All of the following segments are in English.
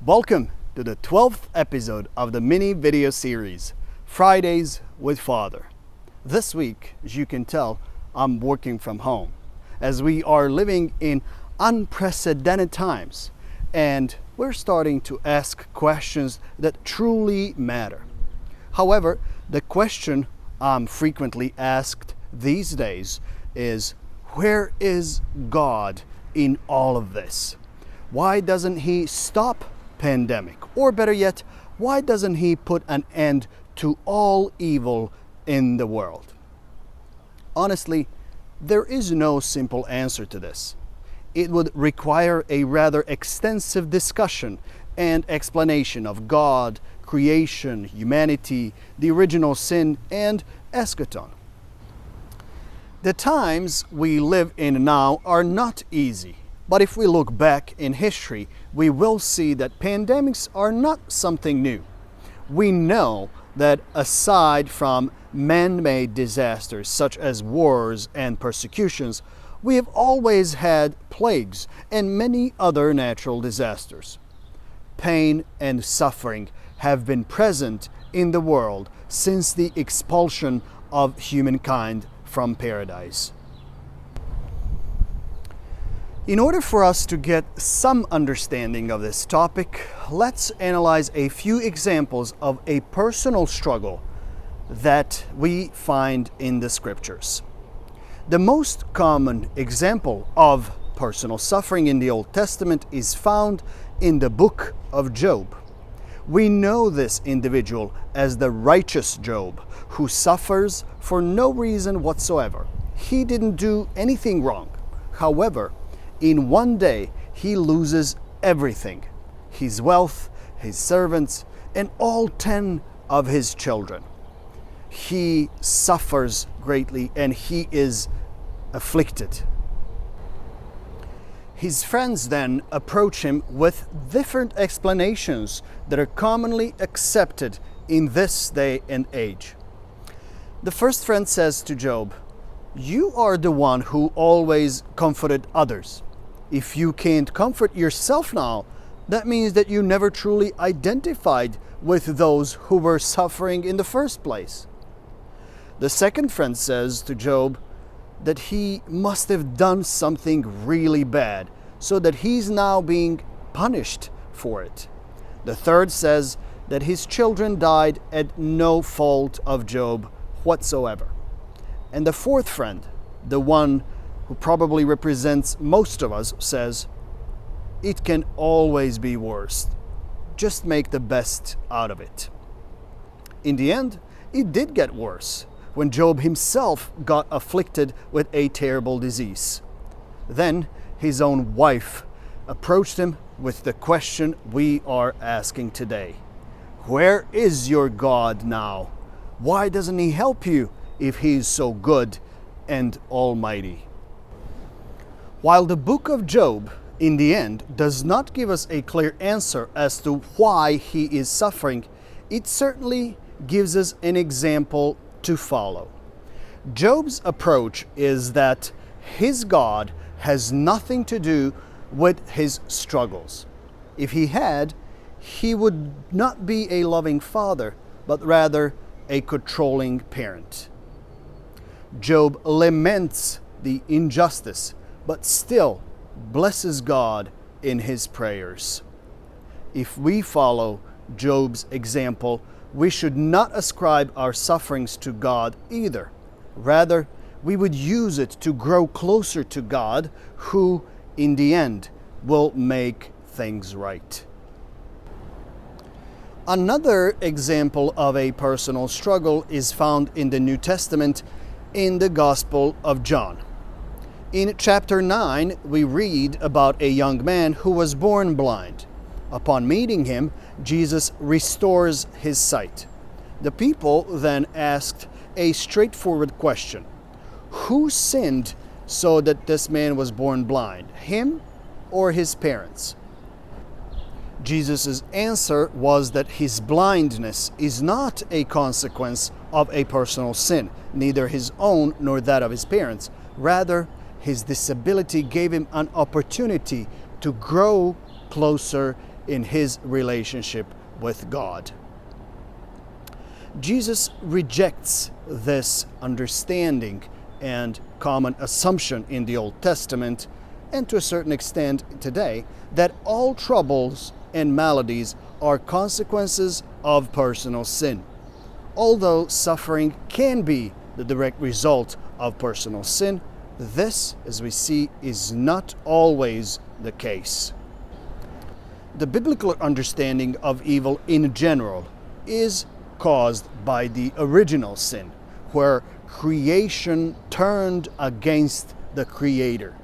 Welcome to the 12th episode of the mini video series, Fridays with Father. This week, as you can tell, I'm working from home as we are living in unprecedented times and we're starting to ask questions that truly matter. However, the question I'm frequently asked these days is, where is God in all of this? Why doesn't He stop pandemic? Or better yet, why doesn't He put an end to all evil in the world? Honestly, there is no simple answer to this. It would require a rather extensive discussion and explanation of God, creation, humanity, the original sin, and eschaton. The times we live in now are not easy. But if we look back in history, we will see that pandemics are not something new. We know that aside from man-made disasters such as wars and persecutions, we have always had plagues and many other natural disasters. Pain and suffering have been present in the world since the expulsion of humankind from paradise. In order for us to get some understanding of this topic, let's analyze a few examples of a personal struggle that we find in the scriptures. The most common example of personal suffering in the Old Testament is found in the book of Job. We know this individual as the righteous Job, who suffers for no reason whatsoever. He didn't do anything wrong. However, in one day, he loses everything: his wealth, his servants, and all 10 of his children. He suffers greatly and he is afflicted. His friends then approach him with different explanations that are commonly accepted in this day and age. The first friend says to Job, "You are the one who always comforted others. If you can't comfort yourself now, that means that you never truly identified with those who were suffering in the first place." The second friend says to Job that he must have done something really bad, so that he's now being punished for it. The third says that his children died at no fault of Job whatsoever. And the fourth friend, the one who probably represents most of us, says, "It can always be worse. Just make the best out of it." In the end, it did get worse when Job himself got afflicted with a terrible disease. Then his own wife approached him with the question we are asking today. Where is your God now? Why doesn't He help you if He is so good and almighty? While the book of Job, in the end, does not give us a clear answer as to why he is suffering, it certainly gives us an example to follow. Job's approach is that his God has nothing to do with his struggles. If He had, He would not be a loving father, but rather a controlling parent. Job laments the injustice, but still blesses God in his prayers. If we follow Job's example, we should not ascribe our sufferings to God either. Rather, we would use it to grow closer to God, who, in the end, will make things right. Another example of a personal struggle is found in the New Testament in the Gospel of John. In chapter 9, we read about a young man who was born blind. Upon meeting him, Jesus restores his sight. The people then asked a straightforward question: who sinned so that this man was born blind, him or his parents? Jesus' answer was that his blindness is not a consequence of a personal sin, neither his own nor that of his parents. Rather, his disability gave him an opportunity to grow closer in his relationship with God. Jesus rejects this understanding and common assumption in the Old Testament, and to a certain extent today, that all troubles and maladies are consequences of personal sin. Although suffering can be the direct result of personal sin, this, as we see, is not always the case. The biblical understanding of evil in general is caused by the original sin, where creation turned against the Creator.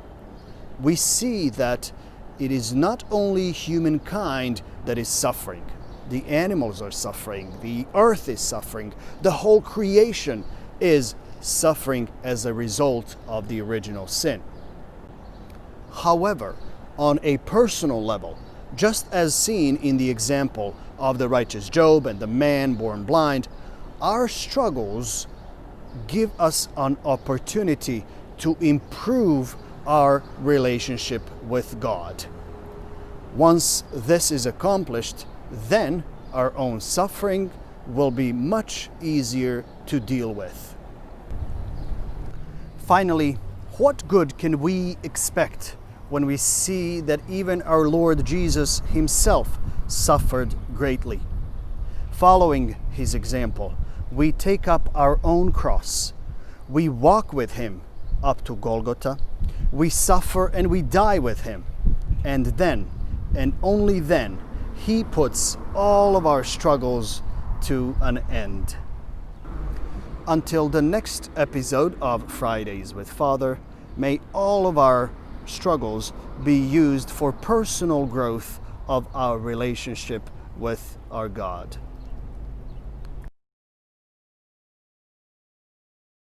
We see that it is not only humankind that is suffering. The animals are suffering, the earth is suffering, the whole creation is suffering as a result of the original sin. However, on a personal level, just as seen in the example of the righteous Job and the man born blind, our struggles give us an opportunity to improve our relationship with God. Once this is accomplished, then our own suffering will be much easier to deal with. Finally, what good can we expect when we see that even our Lord Jesus himself suffered greatly? Following his example, we take up our own cross. We walk with him up to Golgotha. We suffer and we die with him. And then, and only then, he puts all of our struggles to an end. Until the next episode of Fridays with Father, may all of our struggles be used for personal growth of our relationship with our God.